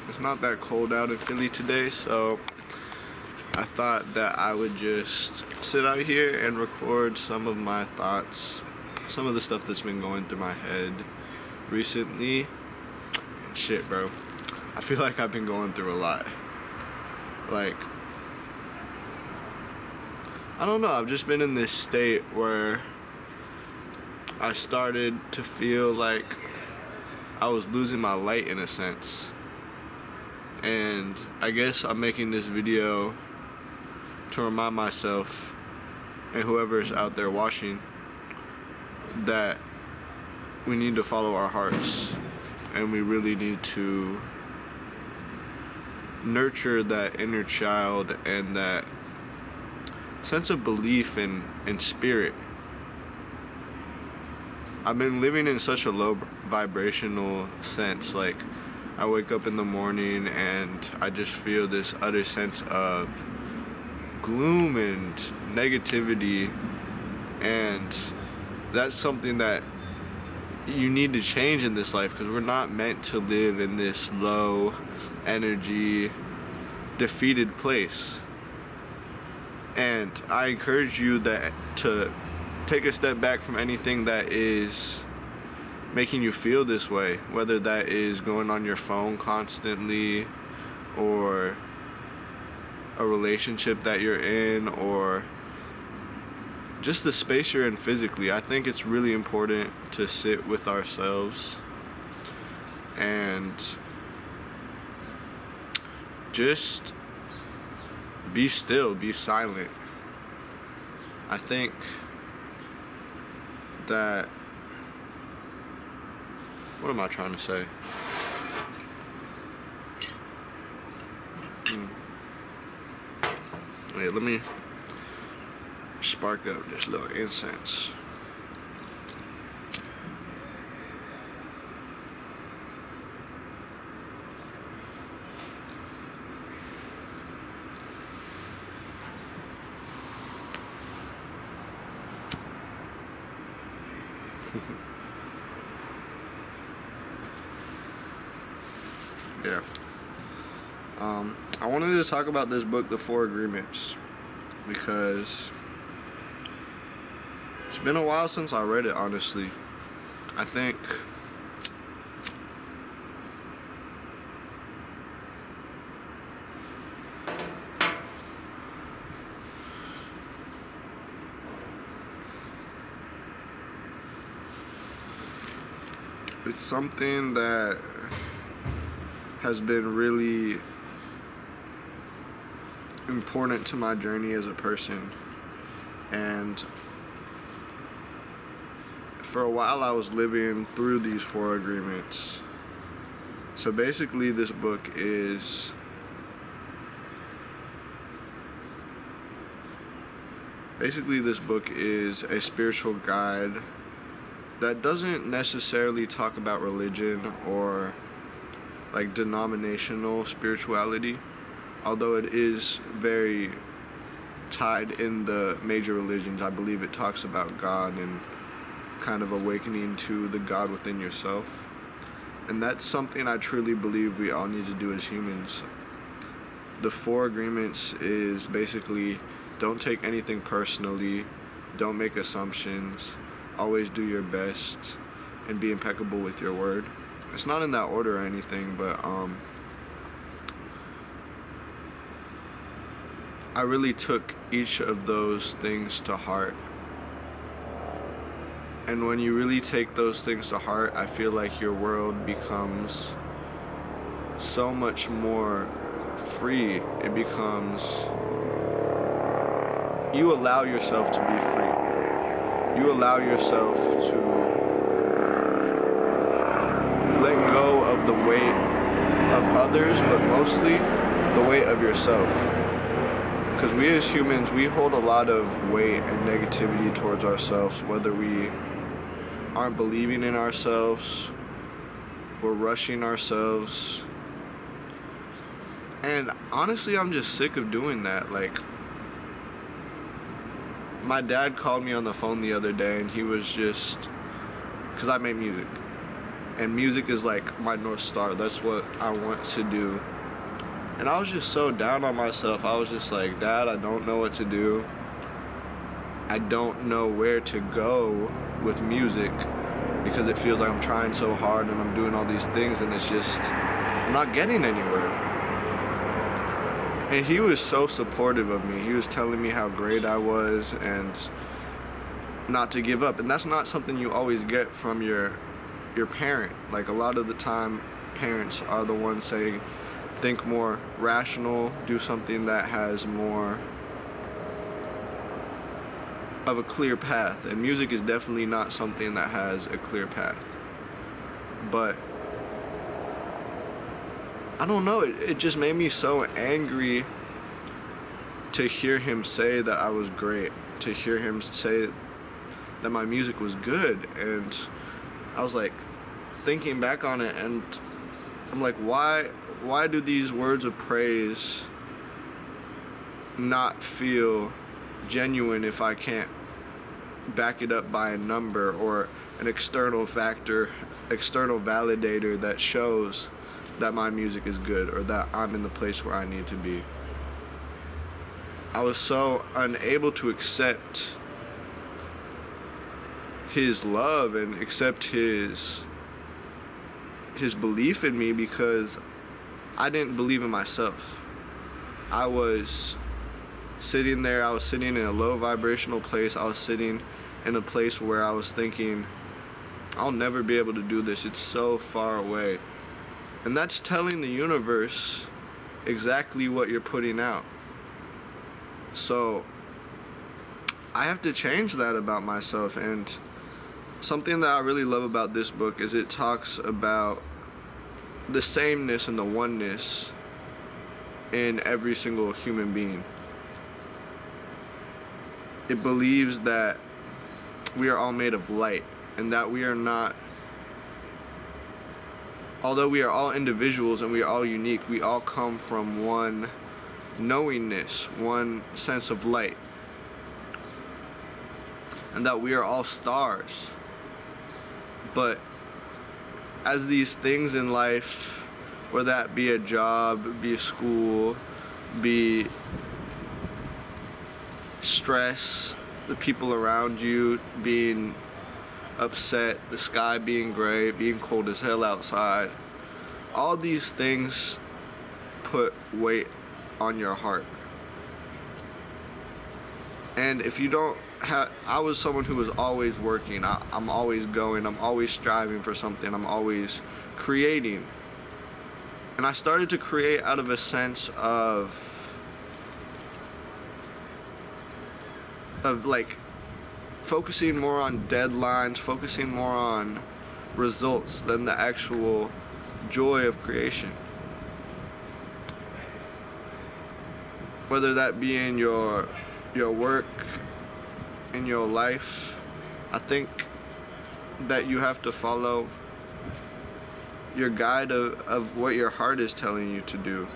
It's not that cold out in Philly today, so I thought that I would just sit out here and record some of my thoughts, some of the stuff that's been going through my head recently. Shit, bro. I feel like I've been going through a lot. Like, I don't know, I've just been in this state where I started to feel like I was losing my light in a sense. And I guess I'm making this video to remind myself and whoever's out there watching that we need to follow our hearts, and we really need to nurture that inner child and that sense of belief in spirit. I've been living in such a low vibrational sense. Like, I wake up in the morning and I just feel this utter sense of gloom and negativity, and that's something that you need to change in this life, because we're not meant to live in this low energy, defeated place. And I encourage you that to take a step back from anything that is making you feel this way, whether that is going on your phone constantly, or a relationship that you're in, or just the space you're in physically. I think it's really important to sit with ourselves and just be still, be silent. I think that, what am I trying to say? Wait, let me spark up this little incense. Yeah. I wanted to talk about this book, The Four Agreements, because it's been a while since I read it, honestly. I think it's something that has been really important to my journey as a person. And for a while I was living through these four agreements. So basically this book is a spiritual guide that doesn't necessarily talk about religion or like denominational spirituality, although it is very tied in the major religions. I believe it talks about God and kind of awakening to the God within yourself. And that's something I truly believe we all need to do as humans. The Four Agreements is basically, don't take anything personally, don't make assumptions, always do your best, and be impeccable with your word. It's not in that order or anything, but I really took each of those things to heart. And when you really take those things to heart, I feel like your world becomes so much more free. It becomes, you allow yourself to be free. You allow yourself to let go of the weight of others, but mostly the weight of yourself. Because we as humans, we hold a lot of weight and negativity towards ourselves, whether we aren't believing in ourselves, we're rushing ourselves. And honestly, I'm just sick of doing that. Like, my dad called me on the phone the other day, and he was just, because I make music, And music is like my North Star. That's what I want to do. And I was just so down on myself. I was just like, Dad, I don't know what to do. I don't know where to go with music because it feels like I'm trying so hard and I'm doing all these things and it's just, I'm not getting anywhere. And he was so supportive of me. He was telling me how great I was and not to give up. And that's not something you always get from your parent. Like, a lot of the time, parents are the ones saying, think more rational, do something that has more of a clear path. And music is definitely not something that has a clear path. But I don't know, it just made me so angry to hear him say that I was great, to hear him say that my music was good. And I was like thinking back on it, and I'm like, why do these words of praise not feel genuine if I can't back it up by a number or an external factor, external validator that shows that my music is good or that I'm in the place where I need to be? I was so unable to accept his love and accept his belief in me because I didn't believe in myself. I was sitting there, I was sitting in a low vibrational place. I was sitting in a place where I was thinking, I'll never be able to do this. It's so far away. And that's telling the universe exactly what you're putting out. So I have to change that about myself. And something that I really love about this book is it talks about the sameness and the oneness in every single human being. It believes that we are all made of light and that we are not, although we are all individuals and we are all unique, we all come from one knowingness, one sense of light. And that we are all stars. But as these things in life, whether that be a job, be a school, be stress, the people around you being upset, the sky being gray, being cold as hell outside, all these things put weight on your heart. And if you don't have, I was someone who was always working. I'm always going, I'm always striving for something, I'm always creating. And I started to create out of a sense of like focusing more on deadlines, focusing more on results than the actual joy of creation. Whether that be in your work, in your life, I think that you have to follow your guide of what your heart is telling you to do.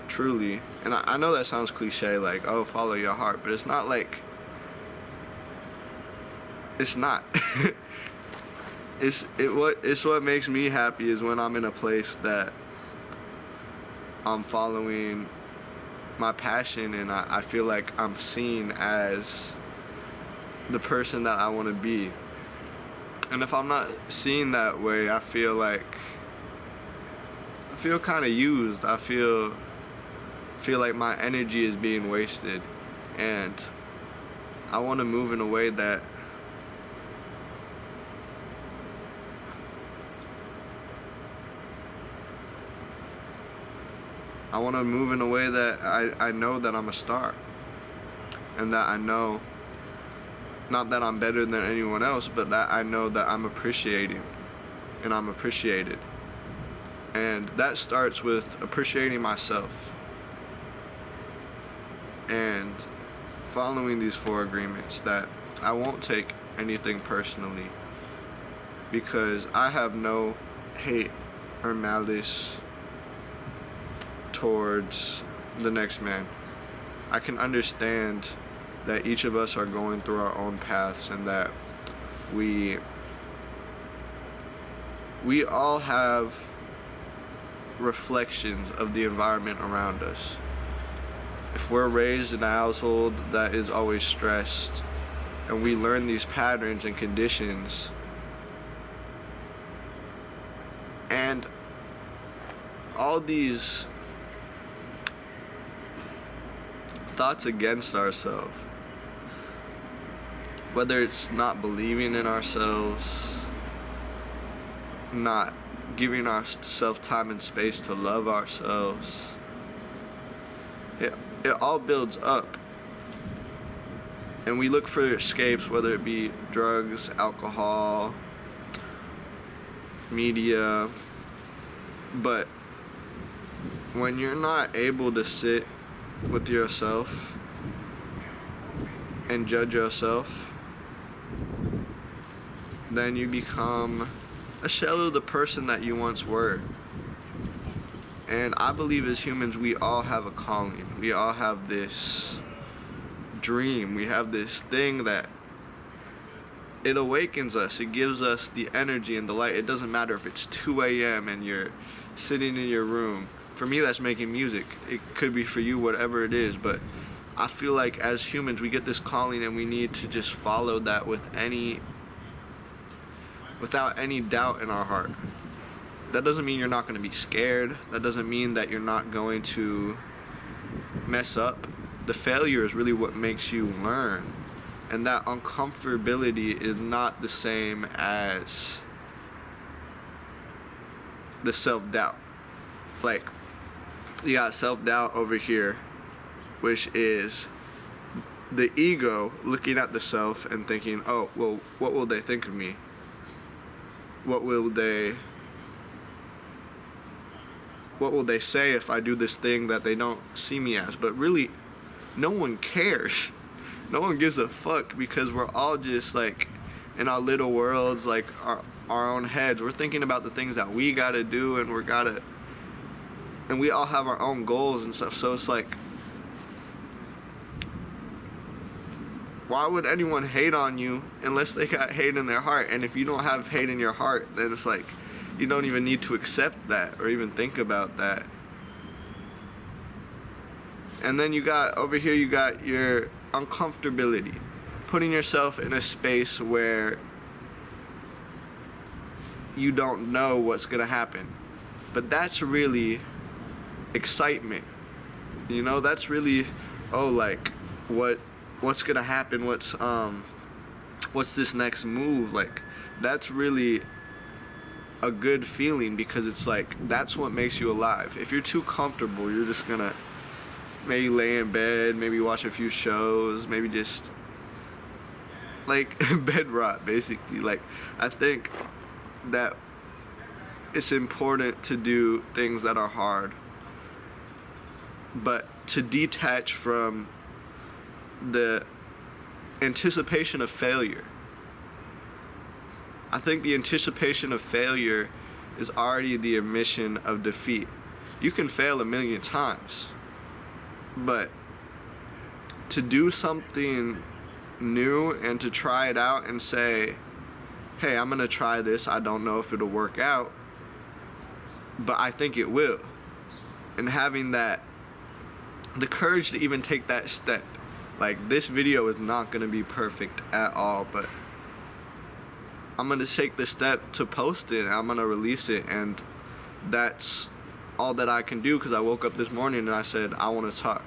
Truly. And I know that sounds cliche, like, oh, follow your heart, but it's not like, it's not. It's what makes me happy is when I'm in a place that I'm following my passion and I feel like I'm seen as the person that I want to be. And if I'm not seen that way, I feel kind of used. I feel like my energy is being wasted, and I want to move in a way that I know that I'm a star, and that I know, not that I'm better than anyone else, but that I know that I'm appreciating and I'm appreciated. And that starts with appreciating myself and following these 4 agreements, that I won't take anything personally because I have no hate or malice towards the next man. I can understand that each of us are going through our own paths and that we we all have reflections of the environment around us. If we're raised in a household that is always stressed, and we learn these patterns and conditions, and all these thoughts against ourselves, whether it's not believing in ourselves, not giving ourselves time and space to love ourselves, it all builds up. And we look for escapes, whether it be drugs, alcohol, media. But when you're not able to sit with yourself and judge yourself, then you become a shell of the person that you once were. And I believe as humans, we all have a calling. We all have this dream. We have this thing that it awakens us. It gives us the energy and the light. It doesn't matter if it's 2 a.m. and you're sitting in your room. For me, that's making music. It could be for you, whatever it is. But I feel like as humans, we get this calling and we need to just follow that without any doubt in our heart. That doesn't mean you're not going to be scared. That doesn't mean that you're not going to mess up. The failure is really what makes you learn. And that uncomfortability is not the same as the self-doubt. Like, you got self-doubt over here, which is the ego looking at the self and thinking, oh, well, what will they think of me? What will they say if I do this thing that they don't see me as? But really, no one cares. No one gives a fuck, because we're all just like in our little worlds, like our own heads. We're thinking about the things that we gotta do, and we all have our own goals and stuff. So it's like, why would anyone hate on you unless they got hate in their heart? And if you don't have hate in your heart, then it's like, you don't even need to accept that or even think about that. And then you got over here, you got your uncomfortability, putting yourself in a space where you don't know what's gonna happen. But that's really excitement. You know, that's really, oh, like, what's gonna happen? What's this next move? Like, that's really a good feeling, because it's like, that's what makes you alive. If you're too comfortable, you're just gonna maybe lay in bed, maybe watch a few shows, maybe just like bed rot, basically. Like, I think that it's important to do things that are hard, but to detach from the anticipation of failure. I think the anticipation of failure is already the admission of defeat. You can fail 1,000,000 times, but to do something new and to try it out and say, hey, I'm gonna try this, I don't know if it'll work out, but I think it will. And having that, the courage to even take that step. Like, this video is not gonna be perfect at all, but I'm gonna take the step to post it, and I'm gonna release it, and that's all that I can do, because I woke up this morning and I said, I wanna talk,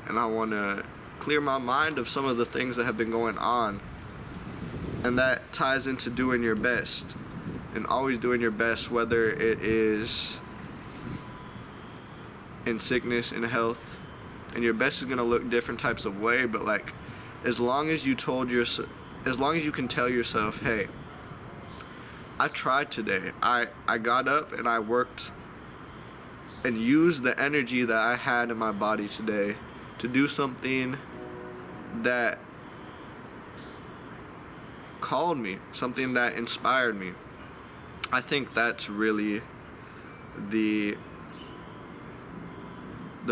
and I wanna clear my mind of some of the things that have been going on. And that ties into doing your best, and always doing your best, whether it is in sickness, in health. And your best is gonna look different types of way, but like, as long as you can tell yourself, hey, I tried today. I got up and I worked and used the energy that I had in my body today to do something that called me, something that inspired me. I think that's really the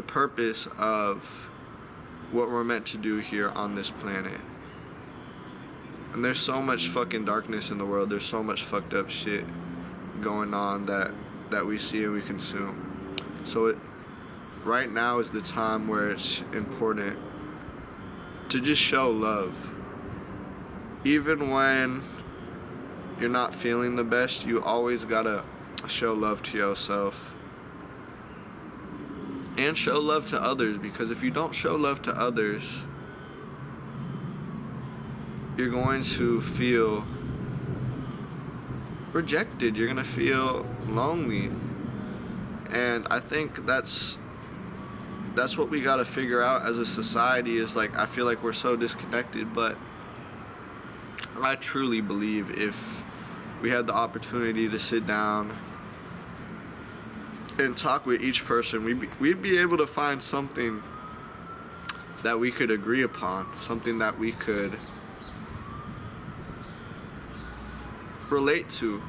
purpose of what we're meant to do here on this planet. And there's so much fucking darkness in the world. There's so much fucked up shit. going on that we see and we consume. So right now is the time where it's important to just show love. Even when you're not feeling the best, you always gotta show love to yourself and show love to others, because if you don't show love to others, you're going to feel rejected, you're gonna feel lonely. And I think that's what we gotta figure out as a society, is like, I feel like we're so disconnected, but I truly believe if we had the opportunity to sit down and talk with each person, we'd be able to find something that we could agree upon, something that we could relate to.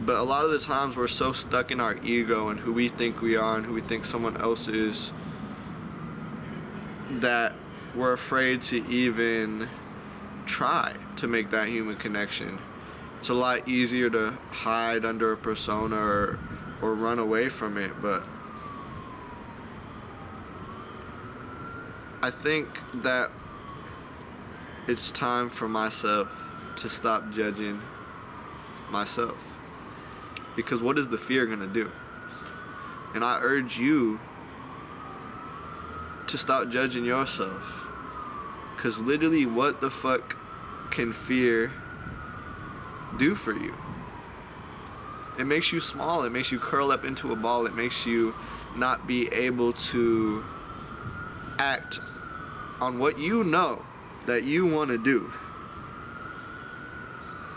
But a lot of the times we're so stuck in our ego and who we think we are and who we think someone else is, that we're afraid to even try to make that human connection. It's a lot easier to hide under a persona or run away from it, but I think that it's time for myself to stop judging myself. Because what is the fear gonna do? And I urge you to stop judging yourself. Because literally, what the fuck can fear do for you? It makes you small. It makes you curl up into a ball. It makes you not be able to act on what you know that you want to do.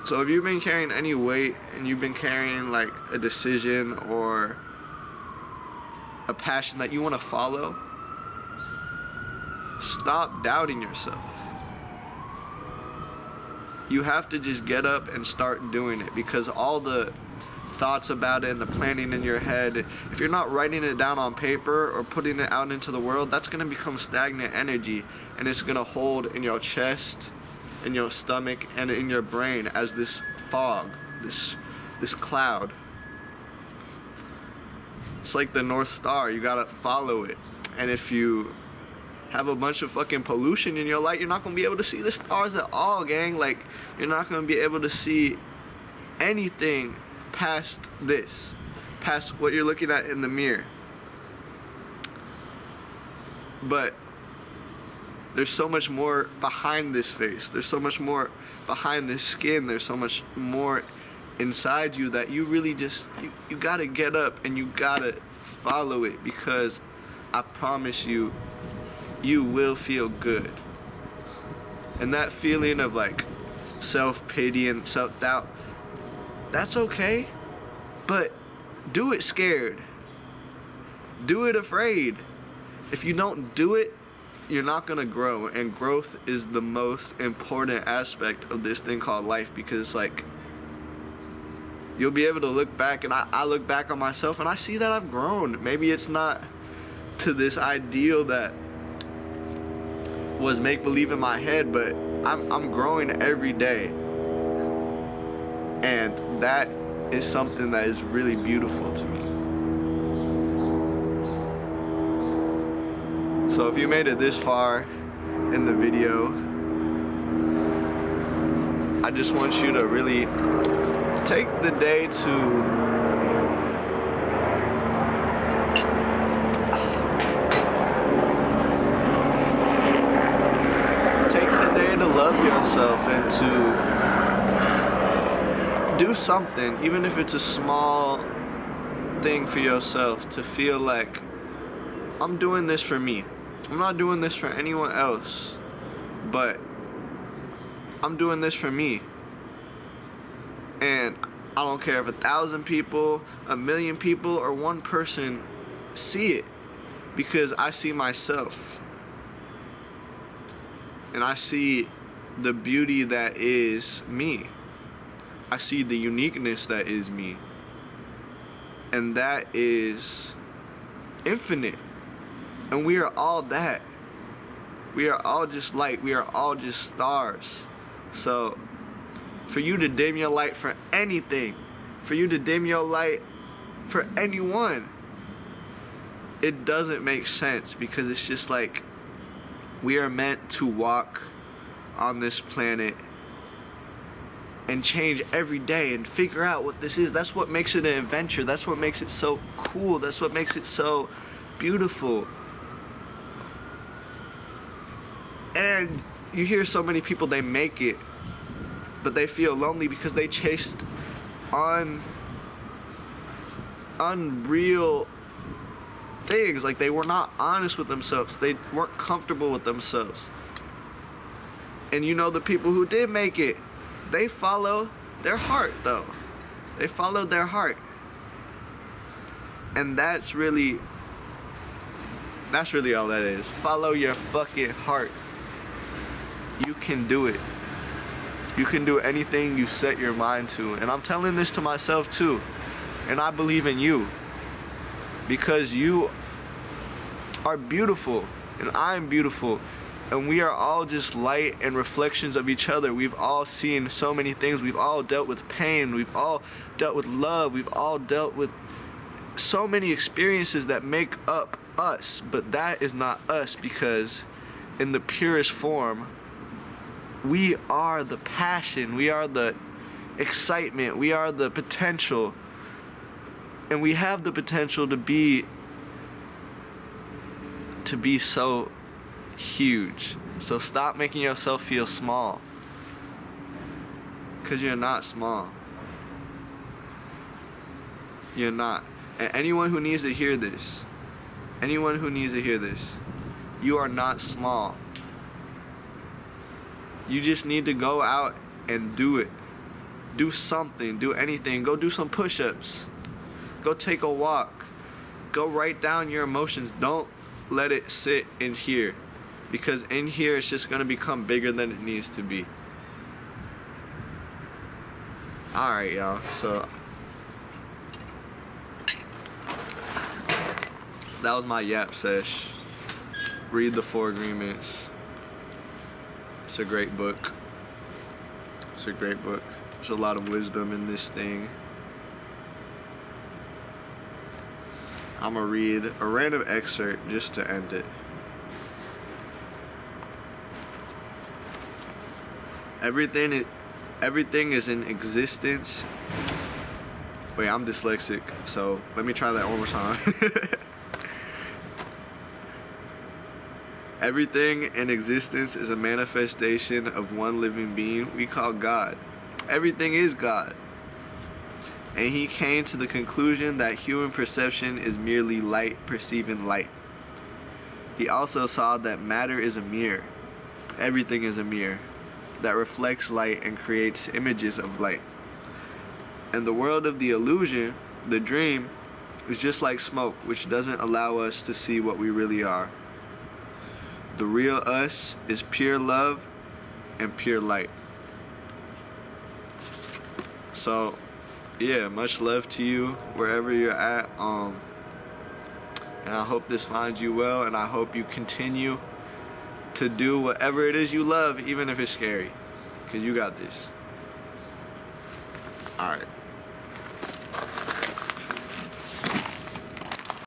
So if you've been carrying any weight and you've been carrying like a decision or a passion that you want to follow, stop doubting yourself. You have to just get up and start doing it, because all the thoughts about it and the planning in your head, if you're not writing it down on paper or putting it out into the world, that's going to become stagnant energy, and it's going to hold in your chest, in your stomach, and in your brain as this fog, this cloud. It's like the North Star. You gotta follow it. And if you have a bunch of fucking pollution in your light, you're not gonna be able to see the stars at all, gang. Like, you're not gonna be able to see anything past this, past what you're looking at in the mirror. But there's so much more behind this face. There's so much more behind this skin. There's so much more inside you that you really just, you gotta get up and you gotta follow it, because I promise you, you will feel good. And that feeling of like self-pity and self-doubt, that's okay, but do it scared. Do it afraid. If you don't do it, you're not gonna grow, and growth is the most important aspect of this thing called life, because like, you'll be able to look back, and I look back on myself and I see that I've grown. Maybe it's not to this ideal that was make-believe in my head, but I'm growing every day, and that is something that is really beautiful to me. So if you made it this far in the video, I just want you to really take the day to love yourself and to do something, even if it's a small thing for yourself, to feel like, I'm doing this for me. I'm not doing this for anyone else, but I'm doing this for me. And I don't care if 1,000 people, 1,000,000 people, or one person see it, because I see myself. And I see the beauty that is me. I see the uniqueness that is me. And that is infinite. And we are all that. We are all just light. We are all just stars. So for you to dim your light for anything, for you to dim your light for anyone. It doesn't make sense, because it's just like, we are meant to walk on this planet and change every day and figure out what this is. That's what makes it an adventure. That's what makes it so cool. That's what makes it so beautiful. And you hear so many people, they make it, but they feel lonely because they chased unreal things. Like, they were not honest with themselves. They weren't comfortable with themselves. And you know, the people who did make it, they follow their heart, though. They followed their heart. And that's really all that is. Follow your fucking heart. You can do it. You can do anything you set your mind to. And I'm telling this to myself too. And I believe in you. Because you are beautiful. And I'm beautiful. And we are all just light and reflections of each other. We've all seen so many things. We've all dealt with pain. We've all dealt with love. We've all dealt with so many experiences that make up us. But that is not us, because in the purest form, we are the passion. We are the excitement. We are the potential. And we have the potential to be so huge. So stop making yourself feel small, because you're not small. You're not. And anyone who needs to hear this, you are not small. You just need to go out and do it. Do something, do anything. Go do some push-ups. Go take a walk. Go write down your emotions. Don't let it sit in here. Because in here, it's just going to become bigger than it needs to be. Alright, y'all. So, that was my yap sesh. Read the Four Agreements. It's a great book. It's a great book. There's a lot of wisdom in this thing. I'm gonna read a random excerpt just to end it. Everything is in existence. Wait, I'm dyslexic, so let me try that one more time. Everything in existence is a manifestation of one living being we call God. Everything is God. And he came to the conclusion that human perception is merely light perceiving light. He also saw that matter is a mirror. Everything is a mirror that reflects light and creates images of light. And the world of the illusion, the dream, is just like smoke, which doesn't allow us to see what we really are. The real us is pure love and pure light. So, yeah, much love to you wherever you're at. And I hope this finds you well, and I hope you continue to do whatever it is you love, even if it's scary, because you got this. All right.